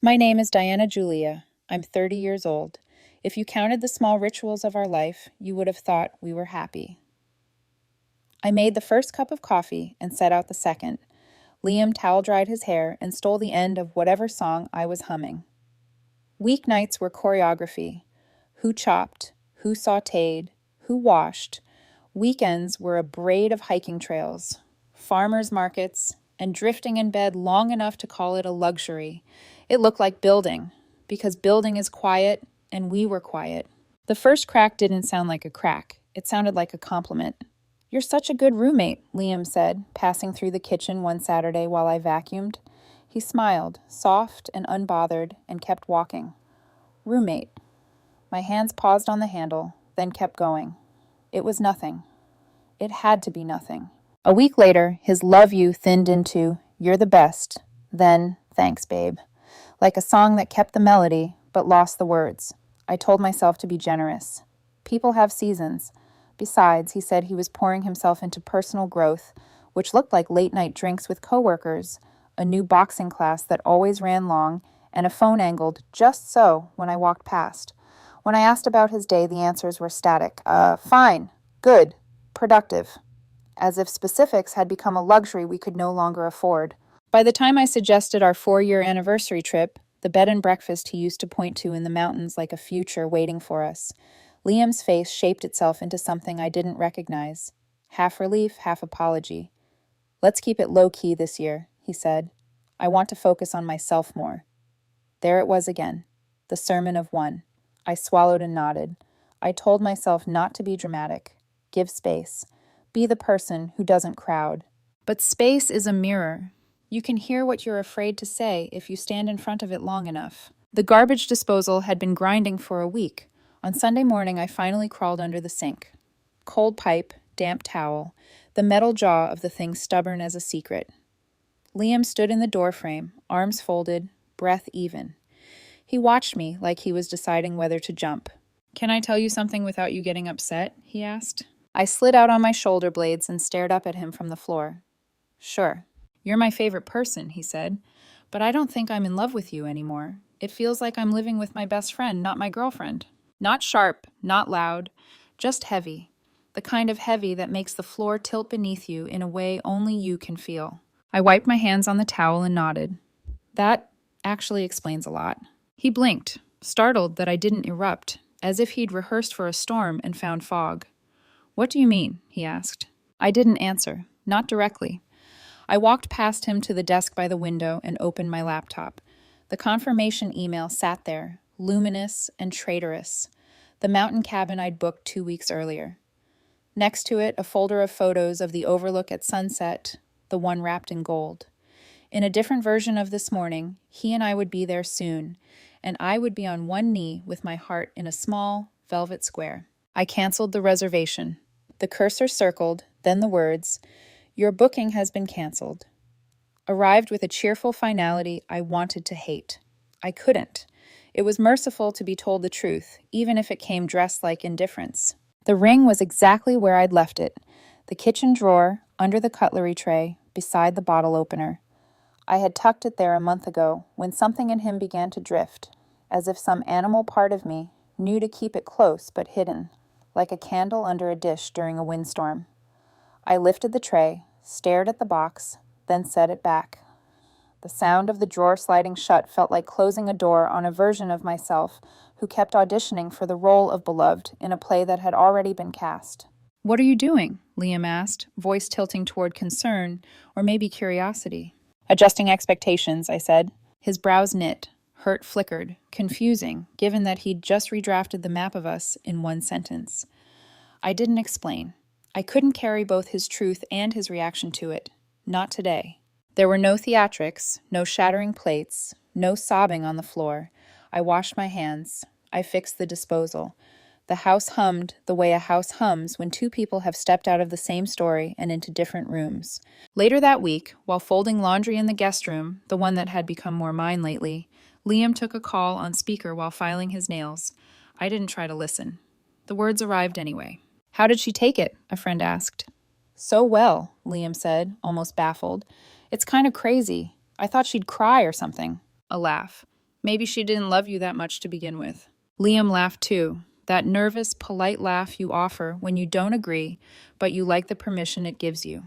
My name is Diana Julia. I'm 30 years old. If you counted the small rituals of our life, you would have thought we were happy. I made the first cup of coffee and set out the second. Liam towel dried his hair and stole the end of whatever song I was humming. Weeknights were choreography. Who chopped, who sautéed, who washed. Weekends were a braid of hiking trails, farmers markets, and drifting in bed long enough to call it a luxury. It looked like building, because building is quiet, and we were quiet. The first crack didn't sound like a crack. It sounded like a compliment. "You're such a good roommate," Liam said, passing through the kitchen one Saturday while I vacuumed. He smiled, soft and unbothered, and kept walking. Roommate. My hands paused on the handle, then kept going. It was nothing. It had to be nothing. A week later, his love you thinned into, "You're the best," then, "Thanks, babe." Like a song that kept the melody, but lost the words. I told myself to be generous. People have seasons. Besides, he said he was pouring himself into personal growth, which looked like late-night drinks with coworkers, a new boxing class that always ran long, and a phone angled just so when I walked past. When I asked about his day, the answers were static. Fine, good, productive. As if specifics had become a luxury we could no longer afford. By the time I suggested our 4-year anniversary trip, the bed and breakfast he used to point to in the mountains like a future waiting for us, Liam's face shaped itself into something I didn't recognize. Half relief, half apology. "Let's keep it low-key this year," he said. "I want to focus on myself more." There it was again, the sermon of one. I swallowed and nodded. I told myself not to be dramatic. Give space. Be the person who doesn't crowd. But space is a mirror. You can hear what you're afraid to say if you stand in front of it long enough. The garbage disposal had been grinding for a week. On Sunday morning, I finally crawled under the sink. Cold pipe, damp towel, the metal jaw of the thing stubborn as a secret. Liam stood in the doorframe, arms folded, breath even. He watched me like he was deciding whether to jump. "Can I tell you something without you getting upset?" he asked. I slid out on my shoulder blades and stared up at him from the floor. "Sure." "You're my favorite person," he said, "but I don't think I'm in love with you anymore. It feels like I'm living with my best friend, not my girlfriend." Not sharp, not loud, just heavy. The kind of heavy that makes the floor tilt beneath you in a way only you can feel. I wiped my hands on the towel and nodded. That actually explains a lot. He blinked, startled that I didn't erupt, as if he'd rehearsed for a storm and found fog. "What do you mean?" he asked. I didn't answer, not directly. I walked past him to the desk by the window and opened my laptop. The confirmation email sat there, luminous and traitorous, the mountain cabin I'd booked 2 weeks earlier. Next to it, a folder of photos of the overlook at sunset, the one wrapped in gold. In a different version of this morning, he and I would be there soon, and I would be on one knee with my heart in a small, velvet square. I canceled the reservation. The cursor circled, then the words, "Your booking has been canceled." Arrived with a cheerful finality I wanted to hate. I couldn't. It was merciful to be told the truth, even if it came dressed like indifference. The ring was exactly where I'd left it, the kitchen drawer, under the cutlery tray, beside the bottle opener. I had tucked it there a month ago when something in him began to drift, as if some animal part of me knew to keep it close but hidden, like a candle under a dish during a windstorm. I lifted the tray, stared at the box, then set it back. The sound of the drawer sliding shut felt like closing a door on a version of myself who kept auditioning for the role of beloved in a play that had already been cast. "What are you doing?" Liam asked, voice tilting toward concern, or maybe curiosity. "Adjusting expectations," I said. His brows knit, hurt flickered, confusing, given that he'd just redrafted the map of us in one sentence. I didn't explain. I couldn't carry both his truth and his reaction to it. Not today. There were no theatrics, no shattering plates, no sobbing on the floor. I washed my hands. I fixed the disposal. The house hummed the way a house hums when two people have stepped out of the same story and into different rooms. Later that week, while folding laundry in the guest room, the one that had become more mine lately, Liam took a call on speaker while filing his nails. I didn't try to listen. The words arrived anyway. "How did she take it?" a friend asked. "So well," Liam said, almost baffled. "It's kind of crazy. I thought she'd cry or something." A laugh. Maybe she didn't love you that much to begin with. Liam laughed too, that nervous, polite laugh you offer when you don't agree, but you like the permission it gives you.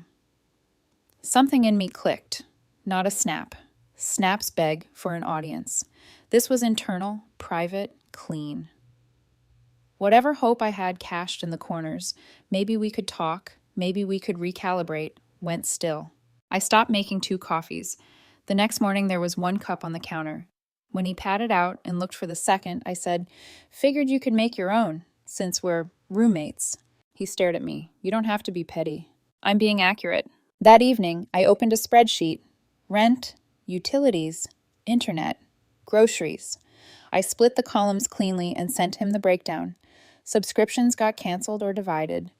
Something in me clicked. Not a snap. Snaps beg for an audience. This was internal, private, clean. Whatever hope I had cached in the corners, maybe we could talk, maybe we could recalibrate, went still. I stopped making 2 coffees. The next morning there was 1 cup on the counter. When he patted out and looked for the second, I said, "Figured you could make your own, since we're roommates." He stared at me. "You don't have to be petty." "I'm being accurate." That evening, I opened a spreadsheet. Rent, utilities, internet, groceries. I split the columns cleanly and sent him the breakdown. Subscriptions got canceled or divided.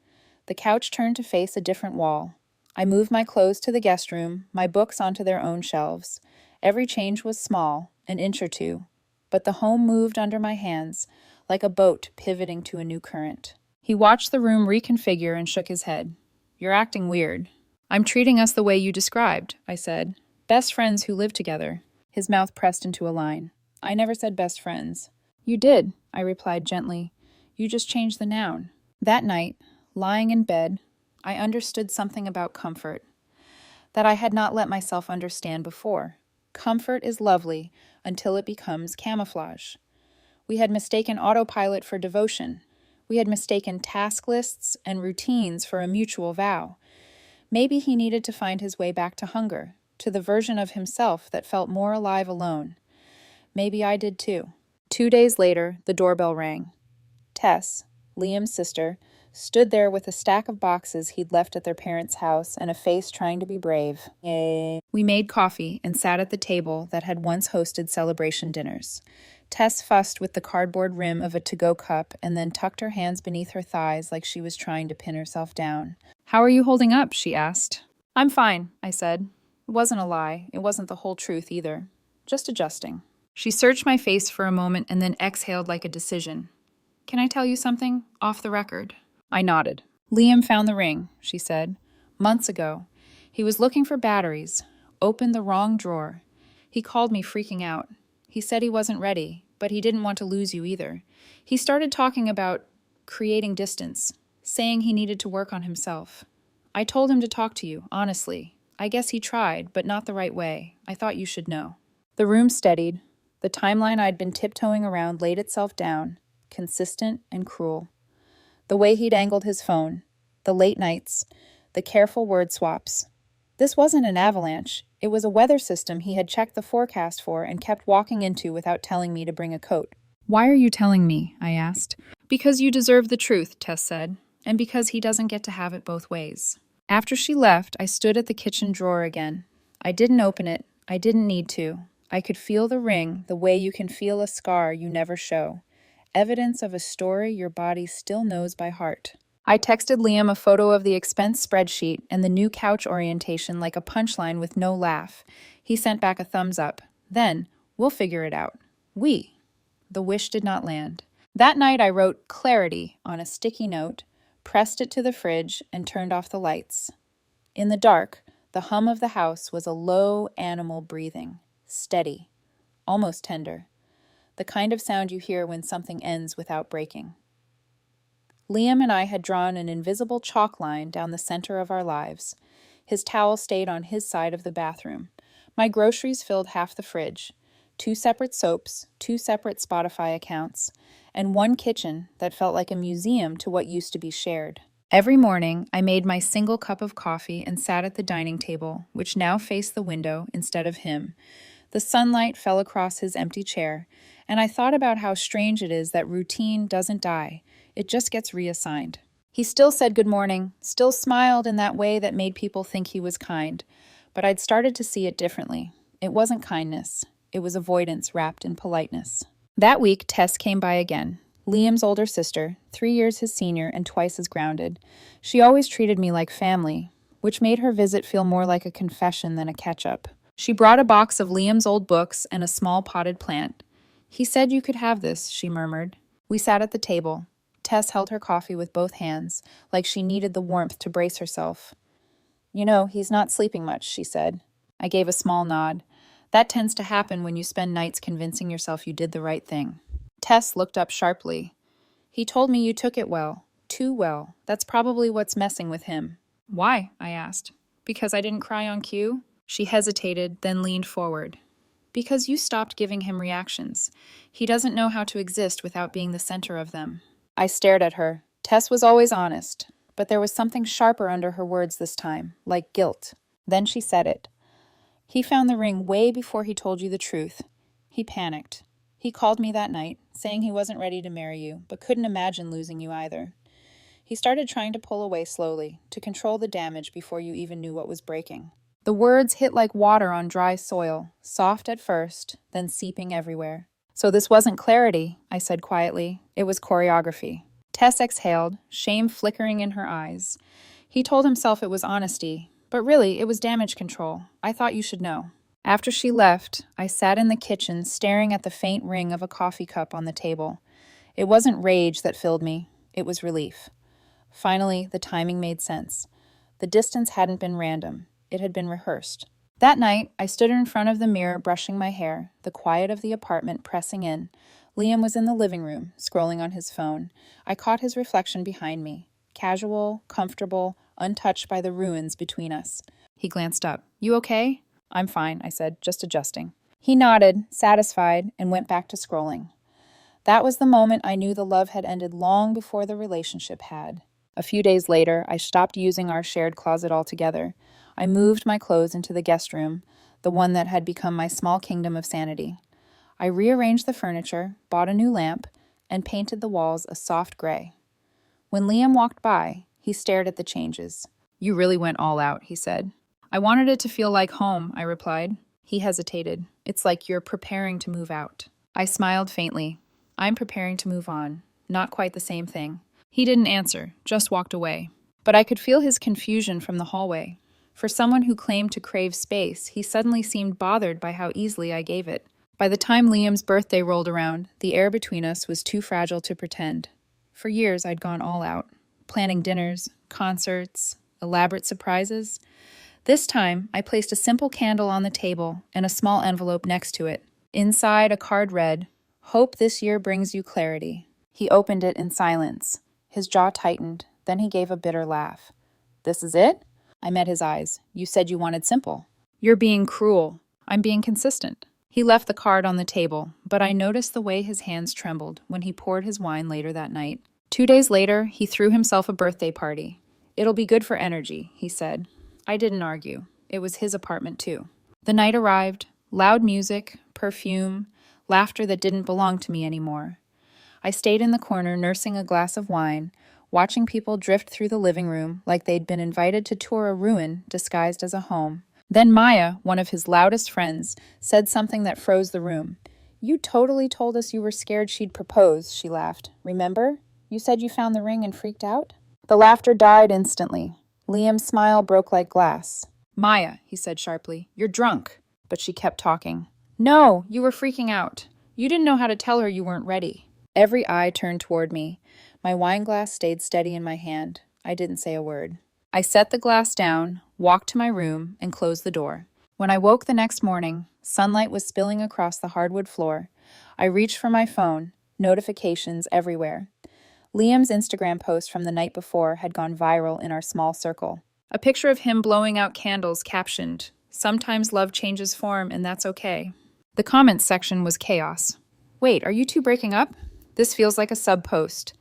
The couch turned to face a different wall. I moved my clothes to the guest room, my books onto their own shelves. Every change was small, an inch or 2, but the home moved under my hands, like a boat pivoting to a new current. He watched the room reconfigure and shook his head. "You're acting weird." "I'm treating us the way you described," I said. "Best friends who live together." His mouth pressed into a line. "I never said best friends." "You did," I replied gently. "You just changed the noun." That night, lying in bed, I understood something about comfort that I had not let myself understand before. Comfort is lovely until it becomes camouflage. We had mistaken autopilot for devotion. We had mistaken task lists and routines for a mutual vow. Maybe he needed to find his way back to hunger, to the version of himself that felt more alive alone. Maybe I did too. 2 days later, the doorbell rang. Tess, Liam's sister, stood there with a stack of boxes he'd left at their parents' house and a face trying to be brave. We made coffee and sat at the table that had once hosted celebration dinners. Tess fussed with the cardboard rim of a to-go cup and then tucked her hands beneath her thighs like she was trying to pin herself down. "How are you holding up?" she asked. "I'm fine," I said. It wasn't a lie. It wasn't the whole truth either. Just adjusting. She searched my face for a moment and then exhaled like a decision. "Can I tell you something? Off the record." I nodded. "Liam found the ring," she said. "Months ago. He was looking for batteries. Opened the wrong drawer. He called me freaking out. He said he wasn't ready, but he didn't want to lose you either. He started talking about creating distance, saying he needed to work on himself. I told him to talk to you, honestly. I guess he tried, but not the right way. I thought you should know." The room steadied. The timeline I'd been tiptoeing around laid itself down, consistent and cruel. The way he'd angled his phone, the late nights, the careful word swaps. This wasn't an avalanche. It was a weather system he had checked the forecast for and kept walking into without telling me to bring a coat. "Why are you telling me?" I asked. "Because you deserve the truth," Tess said, "and because he doesn't get to have it both ways." After she left, I stood at the kitchen drawer again. I didn't open it. I didn't need to. I could feel the ring the way you can feel a scar you never show. Evidence of a story your body still knows by heart. I texted Liam a photo of the expense spreadsheet and the new couch orientation like a punchline with no laugh. He sent back a thumbs up. Then, "We'll figure it out." We. The wish did not land. That night I wrote "clarity" on a sticky note, pressed it to the fridge, and turned off the lights. In the dark, the hum of the house was a low animal breathing, steady, almost tender. The kind of sound you hear when something ends without breaking. Liam and I had drawn an invisible chalk line down the center of our lives. His towel stayed on his side of the bathroom. My groceries filled half the fridge. 2 separate soaps, 2 separate Spotify accounts, and 1 kitchen that felt like a museum to what used to be shared. Every morning, I made my single cup of coffee and sat at the dining table, which now faced the window instead of him. The sunlight fell across his empty chair, and I thought about how strange it is that routine doesn't die. It just gets reassigned. He still said good morning, still smiled in that way that made people think he was kind, but I'd started to see it differently. It wasn't kindness. It was avoidance wrapped in politeness. That week, Tess came by again. Liam's older sister, 3 years his senior and twice as grounded. She always treated me like family, which made her visit feel more like a confession than a catch-up. She brought a box of Liam's old books and a small potted plant. "He said you could have this," she murmured. We sat at the table. Tess held her coffee with both hands, like she needed the warmth to brace herself. "You know, he's not sleeping much," she said. I gave a small nod. That tends to happen when you spend nights convincing yourself you did the right thing. Tess looked up sharply. He told me you took it well. Too well. That's probably what's messing with him. Why? I asked. Because I didn't cry on cue? She hesitated, then leaned forward. Because you stopped giving him reactions. He doesn't know how to exist without being the center of them. I stared at her. Tess was always honest, but there was something sharper under her words this time, like guilt. Then she said it. He found the ring way before he told you the truth. He panicked. He called me that night, saying he wasn't ready to marry you, but couldn't imagine losing you either. He started trying to pull away slowly, to control the damage before you even knew what was breaking. The words hit like water on dry soil, soft at first, then seeping everywhere. So this wasn't clarity, I said quietly. It was choreography. Tess exhaled, shame flickering in her eyes. He told himself it was honesty, but really it was damage control. I thought you should know. After she left, I sat in the kitchen staring at the faint ring of a coffee cup on the table. It wasn't rage that filled me. It was relief. Finally, the timing made sense. The distance hadn't been random. It had been rehearsed. That night, I stood in front of the mirror brushing my hair, the quiet of the apartment pressing in. Liam was in the living room, scrolling on his phone. I caught his reflection behind me. Casual, comfortable, untouched by the ruins between us. He glanced up. You okay? I'm fine, I said, just adjusting. He nodded, satisfied, and went back to scrolling. That was the moment I knew the love had ended long before the relationship had. A few days later, I stopped using our shared closet altogether. I moved my clothes into the guest room, the one that had become my small kingdom of sanity. I rearranged the furniture, bought a new lamp, and painted the walls a soft gray. When Liam walked by, he stared at the changes. You really went all out, he said. I wanted it to feel like home, I replied. He hesitated. It's like you're preparing to move out. I smiled faintly. I'm preparing to move on. Not quite the same thing. He didn't answer, just walked away. But I could feel his confusion from the hallway. For someone who claimed to crave space, he suddenly seemed bothered by how easily I gave it. By the time Liam's birthday rolled around, the air between us was too fragile to pretend. For years, I'd gone all out, planning dinners, concerts, elaborate surprises. This time, I placed a simple candle on the table and a small envelope next to it. Inside, a card read, "Hope this year brings you clarity." He opened it in silence. His jaw tightened, then he gave a bitter laugh. This is it? I met his eyes. You said you wanted simple. You're being cruel. I'm being consistent. He left the card on the table, but I noticed the way his hands trembled when he poured his wine later that night. 2 days later, he threw himself a birthday party. It'll be good for energy, he said. I didn't argue. It was his apartment, too. The night arrived. Loud music, perfume, laughter that didn't belong to me anymore. I stayed in the corner nursing a glass of wine, watching people drift through the living room like they'd been invited to tour a ruin disguised as a home. Then Maya, one of his loudest friends, said something that froze the room. You totally told us you were scared she'd propose, she laughed. Remember? You said you found the ring and freaked out? The laughter died instantly. Liam's smile broke like glass. Maya, he said sharply, you're drunk. But she kept talking. No, you were freaking out. You didn't know how to tell her you weren't ready. Every eye turned toward me. My wine glass stayed steady in my hand. I didn't say a word. I set the glass down, walked to my room, and closed the door. When I woke the next morning, sunlight was spilling across the hardwood floor. I reached for my phone, notifications everywhere. Liam's Instagram post from the night before had gone viral in our small circle. A picture of him blowing out candles captioned, "Sometimes love changes form, and that's okay." The comments section was chaos. Wait, are you two breaking up? This feels like a sub-post.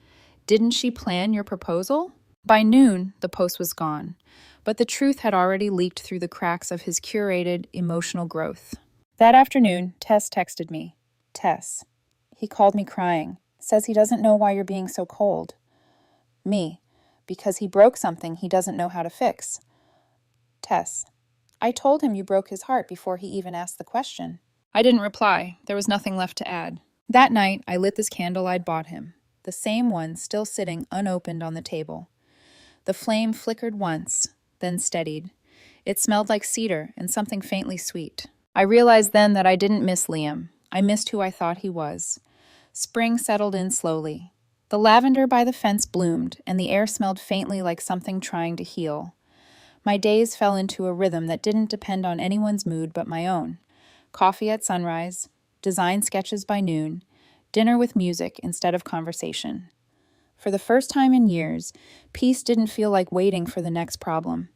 Didn't she plan your proposal? By noon, the post was gone, but the truth had already leaked through the cracks of his curated emotional growth. That afternoon, Tess texted me. Tess. He called me crying. Says he doesn't know why you're being so cold. Me. Because he broke something he doesn't know how to fix. Tess. I told him you broke his heart before he even asked the question. I didn't reply. There was nothing left to add. That night, I lit this candle I'd bought him, the same one still sitting unopened on the table. The flame flickered once, then steadied. It smelled like cedar and something faintly sweet. I realized then that I didn't miss Liam. I missed who I thought he was. Spring settled in slowly. The lavender by the fence bloomed, and the air smelled faintly like something trying to heal. My days fell into a rhythm that didn't depend on anyone's mood but my own. coffee at sunrise, design sketches by noon, dinner with music instead of conversation. For the first time in years, peace didn't feel like waiting for the next problem.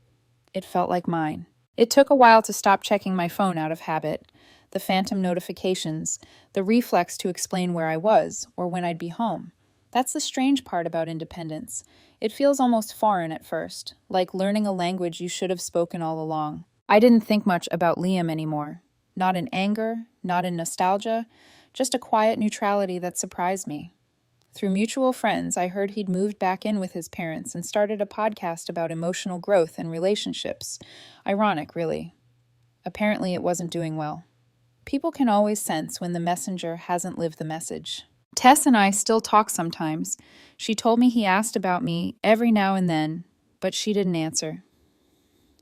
It felt like mine. It took a while to stop checking my phone out of habit, the phantom notifications, the reflex to explain where I was or when I'd be home. That's the strange part about independence. It feels almost foreign at first, like learning a language you should have spoken all along. I didn't think much about Liam anymore. Not in anger, not in nostalgia, just a quiet neutrality that surprised me. Through mutual friends, I heard he'd moved back in with his parents and started a podcast about emotional growth and relationships. Ironic, really. Apparently, it wasn't doing well. People can always sense when the messenger hasn't lived the message. Tess and I still talk sometimes. She told me he asked about me every now and then, but she didn't answer.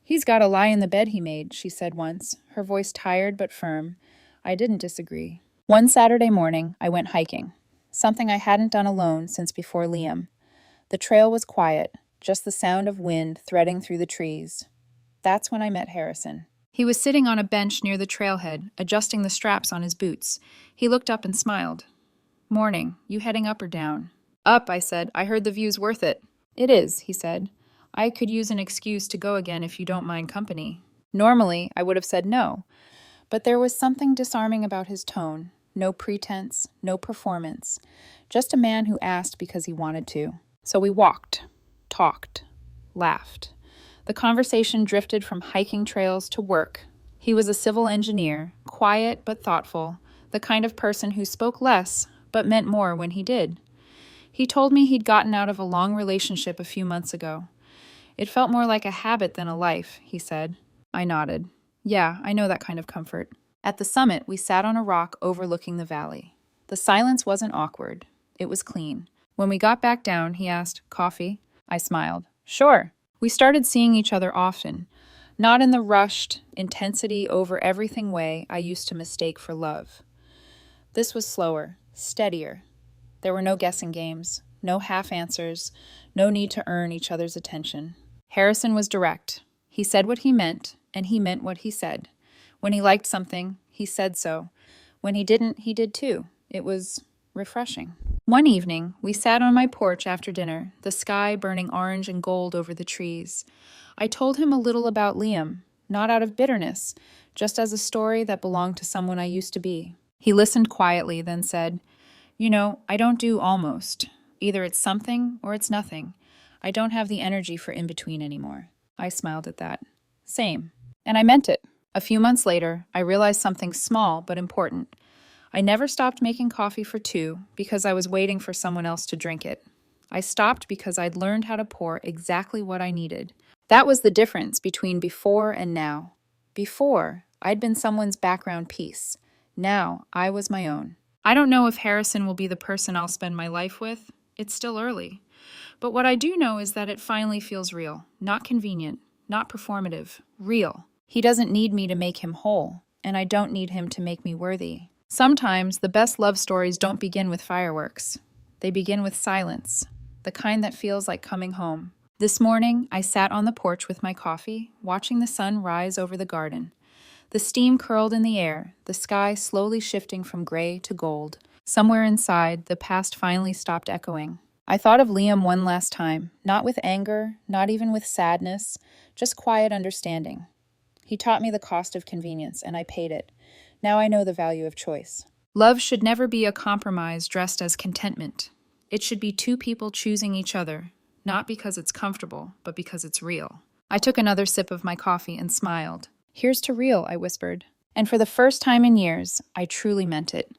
"He's got a lie in the bed he made," she said once, her voice tired but firm. I didn't disagree. One Saturday morning, I went hiking, something I hadn't done alone since before Liam. The trail was quiet, just the sound of wind threading through the trees. That's when I met Harrison. He was sitting on a bench near the trailhead, adjusting the straps on his boots. He looked up and smiled. "Morning. You heading up or down?" "Up," I said. "I heard the view's worth it." "It is," he said. "I could use an excuse to go again if you don't mind company." Normally, I would have said no, but there was something disarming about his tone. No pretense, no performance. Just a man who asked because he wanted to. So we walked, talked, laughed. The conversation drifted from hiking trails to work. He was a civil engineer, quiet but thoughtful, the kind of person who spoke less but meant more when he did. He told me he'd gotten out of a long relationship a few months ago. "It felt more like a habit than a life," he said. I nodded. "Yeah, I know that kind of comfort." At the summit, we sat on a rock overlooking the valley. The silence wasn't awkward. It was clean. When we got back down, he asked, "Coffee?" I smiled. "Sure." We started seeing each other often, not in the rushed, intensity over everything way I used to mistake for love. This was slower, steadier. There were no guessing games, no half answers, no need to earn each other's attention. Harrison was direct. He said what he meant, and he meant what he said. When he liked something, he said so. When he didn't, he did too. It was refreshing. One evening, we sat on my porch after dinner, the sky burning orange and gold over the trees. I told him a little about Liam, not out of bitterness, just as a story that belonged to someone I used to be. He listened quietly, then said, "You know, I don't do almost. Either it's something or it's nothing. I don't have the energy for in-between anymore." I smiled at that. Same. And I meant it. A few months later, I realized something small but important. I never stopped making coffee for two because I was waiting for someone else to drink it. I stopped because I'd learned how to pour exactly what I needed. That was the difference between before and now. Before, I'd been someone's background piece. Now, I was my own. I don't know if Harrison will be the person I'll spend my life with. It's still early. But what I do know is that it finally feels real. Not convenient, not performative. Real. He doesn't need me to make him whole, and I don't need him to make me worthy. Sometimes the best love stories don't begin with fireworks. They begin with silence, the kind that feels like coming home. This morning, I sat on the porch with my coffee, watching the sun rise over the garden. The steam curled in the air, the sky slowly shifting from gray to gold. Somewhere inside, the past finally stopped echoing. I thought of Liam one last time, not with anger, not even with sadness, just quiet understanding. He taught me the cost of convenience, and I paid it. Now I know the value of choice. Love should never be a compromise dressed as contentment. It should be two people choosing each other, not because it's comfortable, but because it's real. I took another sip of my coffee and smiled. "Here's to real," I whispered. And for the first time in years, I truly meant it.